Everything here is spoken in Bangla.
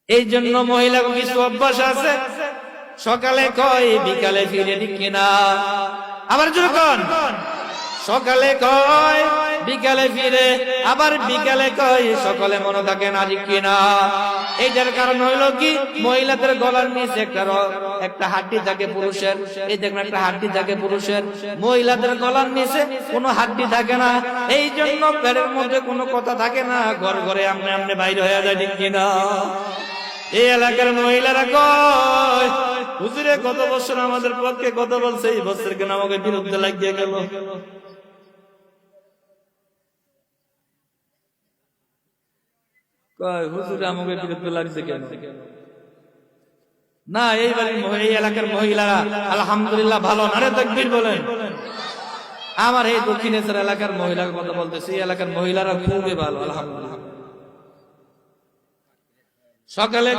এই জন্য মহিলা কিছু অভ্যাস আছে, সকালে কয় বিকালে ফিরে, ঠিক কিনা? আবার যখন সকালে কয় বিকালে ফিরে, আবার বিকালে কয় সকালে মনে থাকে না, ঠিক কিনা? এইটার কারণ হইলো কি, মহিলাদের গলার নিচে একটা হাড্ডি থাকে পুরুষের। এই দেখুন একটা হাড্ডি থাকে পুরুষের, মহিলাদের গলার নিচে কোনো হাড্ডি থাকে না। এই জন্য পেটের মধ্যে কোনো কথা থাকে না, ঘর ঘরে আমনে আমনে বাইরে হয়ে যায়, ঠিক কিনা? এই এলাকার মহিলারা কয় হুজুরে গত বছর আমাদের পক্ষে কথা বলছে, এই বছর কেন আমাকে বিরুদ্ধে লাগিয়ে গেল? কয় হুজুরে আমাকে বিরুদ্ধে লাগছে কেন? না, এই এলাকার মহিলারা আলহামদুলিল্লাহ ভালো। নারে তাকবীর বলেন। আমার এই দক্ষিণেশ্বর এলাকার মহিলার কথা বলতেছি, এই এলাকার মহিলারা খুবই ভালো আলহামদুলিল্লাহ। সকালে